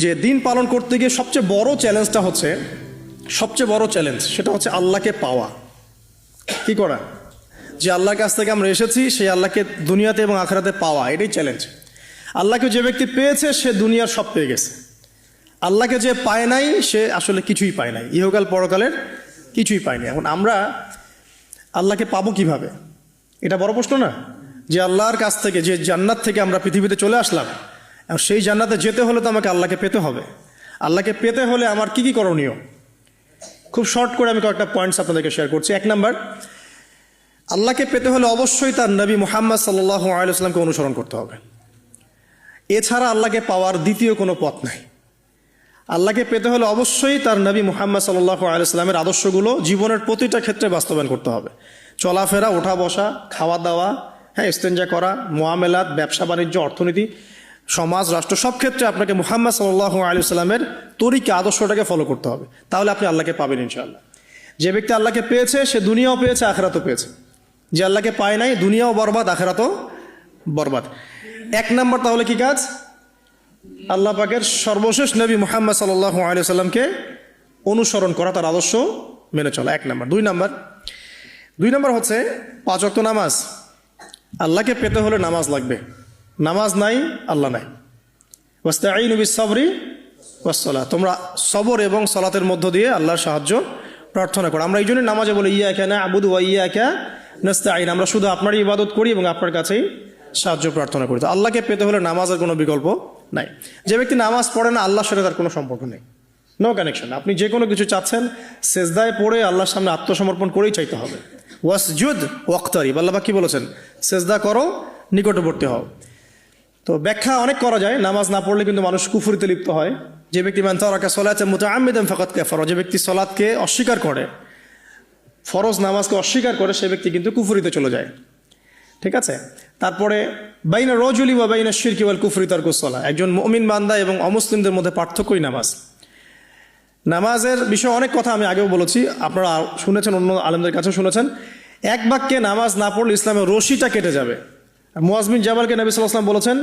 যে দিন পালন করতে গিয়ে সবচেয়ে বড় চ্যালেঞ্জটা হচ্ছে সেটা হচ্ছে আল্লাহকে পাওয়া, কি করা, যে আল্লাহর কাছ থেকে আমরা এসেছি সেই আল্লাহকে দুনিয়াতে এবং আখিরাতে পাওয়া, এটাই চ্যালেঞ্জ। আল্লাহকে যে ব্যক্তি পেয়েছে সে দুনিয়ার সব পেয়ে গেছে, আল্লাহকে যে পায় নাই সে আসলে কিছুই পায় নাই, ইহকাল পরকালের কিছুই পায়নি। এখন আমরা আল্লাহকে পাবো কিভাবে, এটা বড় প্রশ্ন না? যে আল্লাহর কাছ থেকে, যে জান্নাত থেকে আমরা পৃথিবীতে চলে আসলাম, সেই জান্নাতে যেতে হলে তো আমাকে আল্লাহকে পেতে হবে। আল্লাহকে পেতে হলে আমার কি কি করণীয়, খুব শর্ট করে আমি কয়েকটা পয়েন্টস আপনাদেরকে শেয়ার করছি। 1 নাম্বার, আল্লাহকে পেতে হলে অবশ্যই তার নবী মুহাম্মদ সাল্লাল্লাহু আলাইহি ওয়াসাল্লামকে অনুসরণ করতে হবে। এছাড়া আল্লাহকে পাওয়ার দ্বিতীয় কোনো পথ নাই। আল্লাহকে পেতে হলে অবশ্যই তার নবী মুহাম্মদ সাল্লাল্লাহু আলাইহি ওয়াসাল্লামের আদর্শগুলো জীবনের প্রতিটা ক্ষেত্রে বাস্তবায়ন করতে হবে। চলাফেরা, ওঠা বসা, খাওয়া দাওয়া, ইস্তেঞ্জা করা, মুআমালাত, ব্যবসা বাণিজ্য, অর্থনীতি, সমাজ, রাষ্ট্র, সব ক্ষেত্রে আপনাকে মুহাম্মদ সাল্লাল্লাহু আলাইহি ওয়াসাল্লামের তরিকা, আদর্শটাকে ফলো করতে হবে। তাহলে আপনি আল্লাহকে পাবেন ইনশাআল্লাহ। যে ব্যক্তি আল্লাহকে পেয়েছে সে দুনিয়াও পেয়েছে, আখিরাতও পেয়েছে। যে আল্লাহকে পায় নাই, দুনিয়াও বরবাদ, আখিরাতও বরবাদ। 1 নাম্বার তাহলে কি কাজ? আল্লাহ পাকের সর্বশেষ নবী মুহাম্মদ সাল্লাল্লাহু আলাইহি ওয়াসাল্লামকে অনুসরণ করা, তার আদর্শ মেনে চলা, 1 নাম্বার। 2 নাম্বার হচ্ছে 5 ওয়াক্ত নামাজ। আল্লাহকে পেতে হলে নামাজ লাগবে, নামাজ নাই আল্লাহ নাই। ওয়াস্তাঈনু বিস-সাবরি ওয়াস-সালাহ, তোমরা সবর এবং সালাতের মধ্য দিয়ে আল্লাহর সাহায্য প্রার্থনা করো। আমরা এই জন্যই নামাজে বলি ইয়াকা না'বুদু ওয়া ইয়াকা নাস্তাঈন, আমরা শুধু আপনারই ইবাদত করি এবং আপনার কাছেই সাহায্য প্রার্থনা করি। তো আল্লাহকে পেতে হলে নামাজের কোনো বিকল্প নাই। যে ব্যক্তি নামাজ পড়ে না, আল্লাহর সাথে তার কোনো সম্পর্ক নেই, নো কানেকশন। আপনি যে কোনো কিছু চাচ্ছেন, সেজদায় পড়ে আল্লাহর সামনে আত্মসমর্পণ করেই চাইতে হবে। ওয়াসজুদ ওয়াক্তারিব, আল্লাহ কি বলেছেন? সেজদা করো, নিকটবর্তী হও। তো ব্যাখ্যা অনেক করা যায়। নামাজ না পড়লে কিন্তু মানুষ কুফরিতে লিপ্ত হয়। যে ব্যক্তি মান তারাকা সালাতান মুতাআম্মিদান ফাকাদ কাফারা, যে ব্যক্তি সালাতকে অস্বীকার করে, ফরজ নামাজকে অস্বীকার করে, সে ব্যক্তি কিন্তু কুফরিতে চলে যায়। ঠিক আছে? তারপরে বাইনা রাজুলি ওয়া বাইনা শিরকি ওয়াল কুফরি তারকুস সালাহ, একজন মুমিন বান্দা এবং অমুসলিমদের মধ্যে পার্থক্যই নামাজ। নামাজের বিষয়ে অনেক কথা আমি আগেও বলেছি, আপনারা শুনেছেন, অন্য আলেমদের কাছেও শুনেছেন। এক বাক্যে নামাজ না পড়লে ইসলামের রশিটা কেটে যাবে। মুআয বিন জাবালকে নবী সাল্লাল্লাহু আলাইহি ওয়াসাল্লাম বলেছেন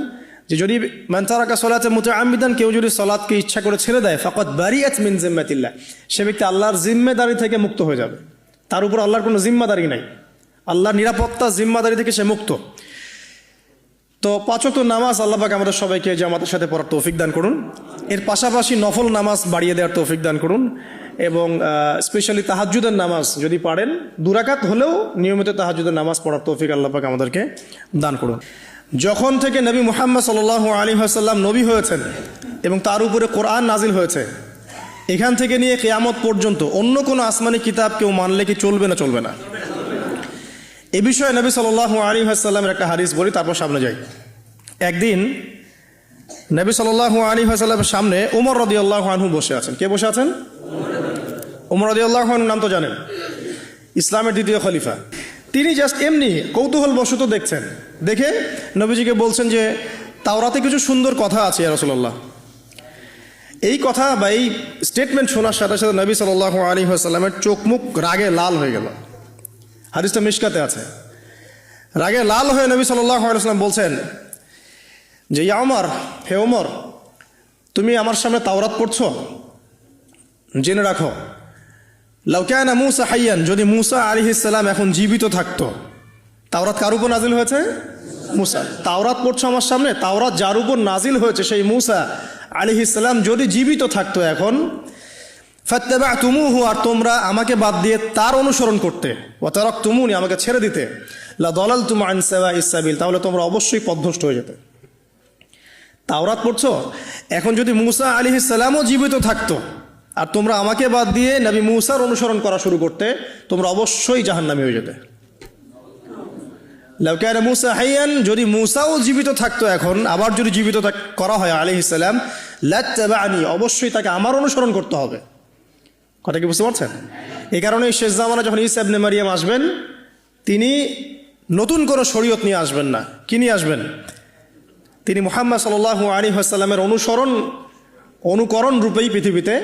যে যদি মান তারাকা সালাতান মুতাআম্মিদান, কেউ যদি সালাতকে ইচ্ছা করে ছেড়ে দেয়, ফাকাদ বারিআত মিন জিম্মাতিল্লাহ, সে ব্যক্তি আল্লাহর জিম্মেদারি থেকে মুক্ত হয়ে যাবে। তার উপর আল্লাহর কোনো জিম্মাদারি নাই, আল্লাহর নিরাপত্তা, জিম্মাদারি থেকে সে মুক্ত। তো 5 ওয়াক্ত নামাজ আল্লাহ পাক আমাদের সবাইকে জামাতের সাথে পড়ার তৌফিক দান করুন। এর পাশাপাশি নফল নামাজ বাড়িয়ে দেওয়ার তৌফিক দান করুন, এবং স্পেশালি তাহাজ্জুদের নামাজ যদি পারেন 2 রাকাত হলেও নিয়মিত তাহাজ্জুদের নামাজ পড়ার তৌফিক আল্লাহ পাক আমাদেরকে দান করুন। যখন থেকে নবী মুহাম্মদ সাল্লাল্লাহু আলাইহি ওয়াসাল্লাম নবী হয়েছেন এবং তার উপরে কোরআন নাজিল হয়েছে, এখান থেকে নিয়ে কিয়ামত পর্যন্ত অন্য কোনো আসমানি কিতাব কেউ মানলে কি চলবে না? চলবে না। এ বিষয়ে নবী সাল্লাল্লাহু আলাইহি ওয়াসাল্লামের একটা হাদিস বলি, তারপর সামনে যাই। একদিন নবী সাল্লাল্লাহু আলাইহি ওয়াসাল্লামের সামনে ওমর রাদিয়াল্লাহু আনহু বসে আছেন। কে বসে আছেন? ওমর রাদিয়াল্লাহু আনহু, নাম তো জানেন, ইসলামের 2য় খলিফা। তিনি জাস্ট এমনি কৌতূহলবশত দেখছেন, দেখে নবীজিকে বলছেন যে তাওরাতে কিছু সুন্দর কথা আছে ইয়া রাসূলুল্লাহ। এই কথা বা এই স্টেটমেন্ট শোনার সাথে সাথে নবী সাল্লাল্লাহু আলাইহি ওয়াসাল্লামের চোখ মুখ রাগে লাল হয়ে গেল। হাদিসটা মিশকাতে আছে। রাগে লাল হয়ে নবী সাল্লাল্লাহু আলাইহি ওয়াসাল্লাম বলছেন যে ইয়া ওমর, হে ওমর, তুমি আমার সামনে তাওরাত পড়ছো? জেনে রাখো, লাউ কানা মূসা হাইয়ান, যদি মূসা আলাইহিস সালাম এখন জীবিত থাকতো। তাওরাত কার উপর নাজিল হয়েছে? মূসা। তাওরাত পড়ছো আমার সামনে, তাওরাত যার উপর নাজিল হয়েছে সেই মূসা আলাইহিস সালাম যদি জীবিত থাকতো এখন, ফাত্তাবা'তুমুহু, আর তোমরা আমাকে বাদ দিয়ে তার অনুসরণ করতে, ওয়া তারাকতুমুনি, আমাকে ছেড়ে দিতে, লা দালালতুম আন সাওয়াইস সাবিল, তাহলে তোমরা অবশ্যই পথভ্রষ্ট হয়ে যেতে। তাওরাত পড়ছো, এখন যদি মূসা আলাইহিস সালামও জীবিত থাকতো আর তোমরা আমাকে বাদ দিয়ে নবী মূসার অনুসরণ করা শুরু করতে, তোমরা অবশ্যই জাহান্নামী হয়ে যেতে। লাউ কানা মূসা হাইয়ান, যদি মূসাও জীবিত থাকতো এখন, আবার যদি জীবিত করা হয় আলাইহিস সালাম, লাত্তাবা'নি, অবশ্যই তাকে আমার অনুসরণ করতে হবে। কথা কি বুঝতে পারছেন? এই কারণে শেষ জামানা যখন ঈসা ইবনে মারিয়াম আসবেন, তিনি নতুন কোনো শরীয়ত নিয়ে আসবেন না। কি নিয়ে আসবেন? তিনি মুহাম্মদ সাল্লাল্লাহু আলাইহি ওয়াসাল্লামের অনুকরণ রূপেই পৃথিবীতে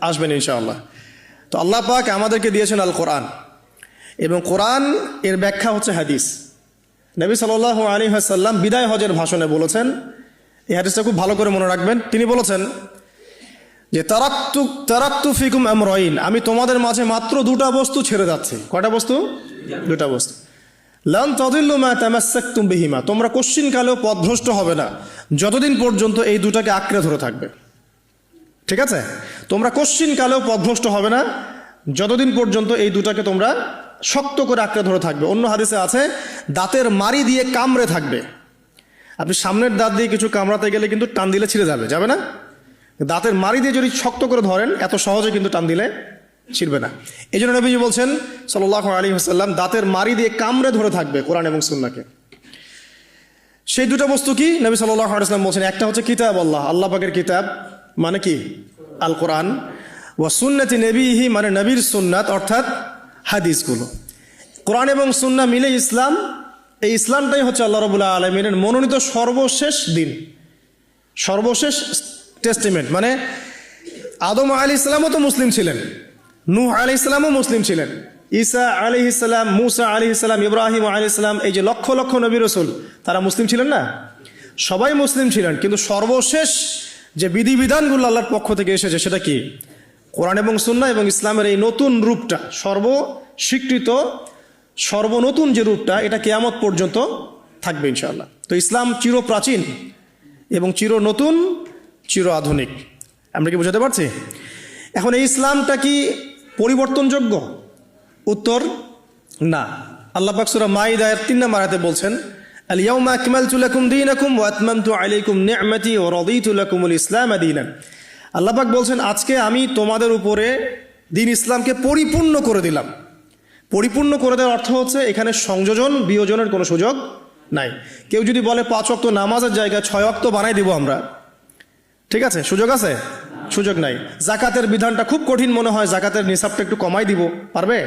আসবেন ইনশাআল্লাহ। তো আল্লাহ পাক আমাদেরকে দিয়েছেন আল কোরআন, এবং কোরআন এর ব্যাখ্যা হচ্ছে হাদিস। নবী সাল্লাল্লাহু আলাইহি ওয়াসাল্লাম বিদায় হজের ভাষণে বলেছেন, এই হাদিসটা খুব ভালো করে মনে রাখবেন। তিনি বলেছেন যে তারাক্তু ফিকুম আমরাইন, আমি তোমাদের মাঝে মাত্র দুটা বস্তু ছেড়ে যাচ্ছি। কয়টা বস্তু? দুটা বস্তু। লান তাদিল্লু মা তামাসসাকতুম বিহিমা, তোমরা কোশ্চিনকালেও পথভ্রষ্ট হবে না যতদিন পর্যন্ত এই দুটাকে আঁকড়ে ধরে থাকবে। ঠিক আছে, তোমরা কোশ্চিনকালেও পথভ্রষ্ট হবে না যতদিন পর্যন্ত এই দুটাকে তোমরা শক্ত করে আঁকড়ে ধরে থাকবে। অন্য হাদিসে আছে দাঁতের মাড়ি দিয়ে কামড়ে থাকবে। আপনি সামনের দাঁত দিয়ে কিছু কামড়াতে গেলে কিন্তু টান দিলে ছিঁড়ে যাবে না? দাঁতের মাড়ি দিয়ে যদি শক্ত করে ধরেন এত সহজে কিন্তু টান দিলে ছিঁড়বে না। এই জন্য নবীজি বলছেন সাল্লাল্লাহু আলাইহি ওয়াসাল্লাম দাঁতের মাড়ি দিয়ে কামড়ে ধরে থাকবে কোরআন এবং সুন্নাহকে। সেই দুটো বস্তু কি? নবী সাল্লাল্লাহু আলাইহি ওয়াসাল্লাম বলছেন একটা হচ্ছে কিতাব আল্লাহ, আল্লাহ পাকের কিতাব মানে কি? আল কোরআন। ওয়া সুন্নতি নবীহি মানে নবীর সুন্নাত অর্থাৎ হাদিসগুলো। কোরআন এবং সুন্নাহ মিলে ইসলাম। এই ইসলামটাই হচ্ছে আল্লাহ রাব্বুল আলামিনের মনোনীত সর্বশেষ দিন, সর্বশেষ টেস্টিমেন্ট। মানে আদম আলাইহিস সালামও তো মুসলিম ছিলেন, নূহ আলাইহিস সালামও মুসলিম ছিলেন, ঈসা আলাইহিস সালাম, মূসা আলাইহিস সালাম, ইব্রাহিম আলাইহিস সালাম, এই যে লক্ষ লক্ষ নবী রাসূল তারা মুসলিম ছিলেন না? সবাই মুসলিম ছিলেন, কিন্তু সর্বশেষ যে বিধিবিধানগুলো আল্লাহর পক্ষ থেকে এসেছে সেটা কি? কোরআন এবং সুন্নাহ এবং ইসলামের এই নতুন রূপটা, সর্বস্বীকৃত সর্বনতুন যে রূপটা, এটা কিয়ামত পর্যন্ত থাকবে ইনশাআল্লাহ। তো ইসলাম চিরপ্রাচীন এবং চির নতুন, চির আধুনিক। আমরা কি বুঝাতে পারছি? এখন এই ইসলামটা কি পরিবর্তনযোগ্য? উত্তর না। আল্লাহ পাক সূরা মাইদার 3 নম্বর আয়াতে বলছেন আল ইয়াউমা আকমালতু লাকুম দীনাকুম ওয়া আতমামতু আলাইকুম নি'মাতি ওয়া রাদিতু লাকুমুল ইসলাম দীনান। আল্লাহ পাক বলছেন আজকে আমি তোমাদের উপরে দিন ইসলামকে পরিপূর্ণ করে দিলাম। পরিপূর্ণ করে দেওয়ার অর্থ হচ্ছে এখানে সংযোজন বিয়োজনের কোনো সুযোগ নাই। কেউ যদি বলে 5 ওয়াক্ত নামাজের জায়গায় 6 ওয়াক্ত বানাই দিব আমরা, ঠিক আছে? সুযোগ আছে? সুযোগ নাই। জাকাতের বিধানটা খুব কঠিন মনে হয়, জাকাতের নিসাবটা একটু কমাই দিব, পারবে?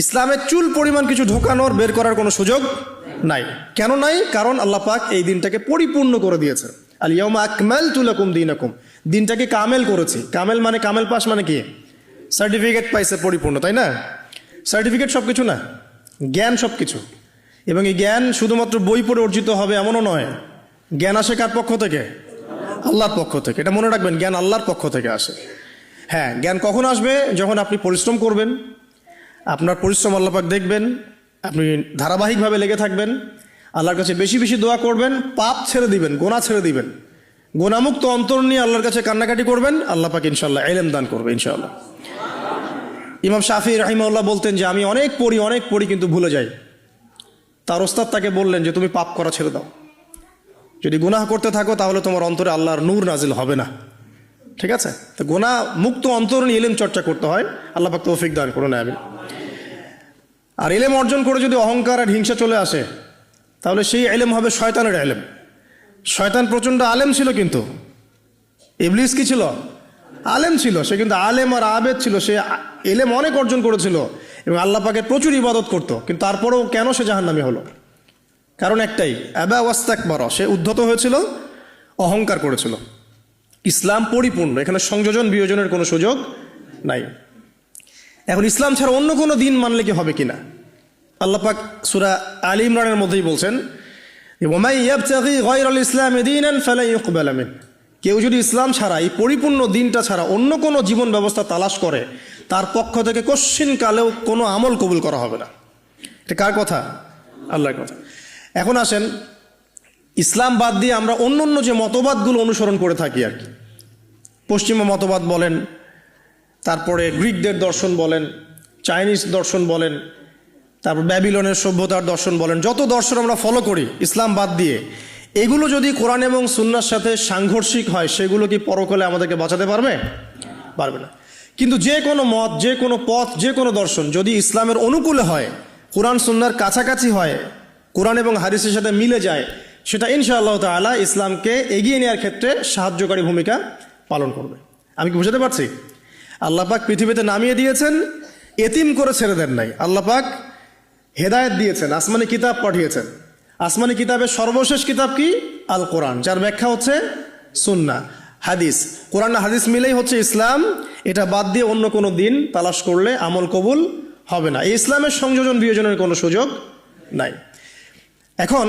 ইসলামের চুল পরিমাণ কিছু ঢোকানোর বের করার কোনো সুযোগ নাই। কেন নাই? কারণ আল্লাহ পাক এই দিনটাকে পরিপূর্ণ করে দিয়েছে। আল ইয়াউমা আকমালতু লাকুম দীনাকুম, দিনটাকে কামেল করেছি। কামেল মানে কামেল পাস মানে কি? সার্টিফিকেট পাইছে পরিপূর্ণ, তাই না? সার্টিফিকেট সব কিছু না, জ্ঞান সব কিছু। এবং এই জ্ঞান শুধুমাত্র বই পড়ে অর্জিত হবে এমনও নয়। জ্ঞান আসে কার পক্ষ থেকে? আল্লাহর পক্ষ থেকে। এটা মনে রাখবেন, জ্ঞান আল্লাহর পক্ষ থেকে আসে। হ্যাঁ, জ্ঞান কখন আসবে? যখন আপনি পরিশ্রম করবেন, আপনার পরিশ্রম আল্লাহ পাক দেখবেন, আপনি ধারাবাহিকভাবে লেগে থাকবেন, আল্লাহর কাছে বেশি বেশি দোয়া করবেন, পাপ ছেড়ে দিবেন, গোনা ছেড়ে দিবেন, গোনামুক্ত অন্তর নিয়ে আল্লাহর কাছে কান্নাকাটি করবেন, আল্লাহ পাক ইনশাআল্লাহ ইলম দান করবে ইনশাআল্লাহ। ইমাম শাফি রাহিমাহুল্লাহ বলতেন যে আমি অনেক পড়ি কিন্তু ভুলে যাই। তার ওস্তাদ তাকে বললেন যে তুমি পাপ করা ছেড়ে দাও, যদি গুনাহ করতে থাকো তাহলে তোমার অন্তরে আল্লাহর নূর নাজিল হবে না। ঠিক আছে? তো গুনাহ মুক্ত অন্তর নিয়ে ইলম চর্চা করতে হয়। আল্লাহ পাক তৌফিক দান করুন, আমিন। আর ইলম অর্জন করে যদি অহংকার আর হিংসা চলে আসে তাহলে সেই ইলম হবে শয়তানের ইলম। শয়তান প্রচণ্ড আলেম ছিল, কিন্তু ইবলিস কি ছিল? আলেম ছিল। সে কিন্তু আলেম আর আবেদ ছিল, সে ইলম অনেক অর্জন করেছিল এবং আল্লাহ পাকের প্রচুর ইবাদত করত, কিন্তু তারপরেও কেন সে জাহান্নামী হলো? কারণ একটাই, আবা ওয়াস্তাকবারা, সে উদ্ধত হয়েছিল, অহংকার করেছিল। ইসলাম পরিপূর্ণ, এখানে সংযোজন বিয়োজনের কোনো সুযোগ নাই। এখন ইসলাম ছাড়া অন্য কোনো দিন মানলে কি হবে কিনা? আল্লাহ পাক সূরা আলী ইমরানের মধ্যেই বলছেন ওয়ামাই ইয়াবতাগি গায়রাল ইসলামি দীনান ফালা ইউকবালা মিন, কেউ যদি ইসলাম ছাড়া, এই পরিপূর্ণ দিনটা ছাড়া অন্য কোনো জীবন ব্যবস্থা তালাশ করে, তার পক্ষ থেকে কোশ্চিন কালেও কোনো আমল কবুল করা হবে না। এটা কার কথা? আল্লাহর কথা। এখন আসেন, ইসলাম বাদ দিয়ে আমরা অন্য অন্য যে মতবাদগুলো অনুসরণ করে থাকি আর কি, পশ্চিমা মতবাদ বলেন, তারপরে গ্রিকদের দর্শন বলেন, চাইনিজ দর্শন বলেন, তারপর ব্যাবিলনের সভ্যতার দর্শন বলেন, যত দর্শন আমরা ফলো করি ইসলাম বাদ দিয়ে, এগুলো যদি কোরআন এবং সুন্নাহর সাথে সাংঘর্ষিক হয়, সেগুলো কি পরকালে আমাদেরকে বাঁচাতে পারবে? পারবে না। কিন্তু যে কোনো মত, যে কোনো পথ, যে কোনো দর্শন যদি ইসলামের অনুকূলে হয়, কোরআন সুন্নাহর কাছাকাছি হয়, কোরআন এবং হাদিসের সাথে মিলে যায়, সেটা ইনশাআল্লাহ তাআলা ইসলামকে এগিয়ে নেওয়ার ক্ষেত্রে সাহায্যকারী ভূমিকা পালন করবে। আমি কি বুঝাতে পারছি? আল্লাহ পাক পৃথিবীতে নামিয়ে দিয়েছেন, এতিম করে ছেড়ে দেন নাই। আল্লাহ পাক হেদায়েত দিয়েছেন, আসমানি কিতাব পাঠিয়েছেন। আসমানি কিতাবের সর্বশেষ কিতাব কি? আল কোরআন, যার ব্যাখ্যা হচ্ছে সুন্নাহ, হাদিস। কোরআন হাদিস মিলেই হচ্ছে ইসলাম। এটা বাদ দিয়ে অন্য কোনো দিন তালাশ করলে আমল কবুল হবে না। এই ইসলামের সংযোজন বিয়োজনের কোনো সুযোগ নাই। এখন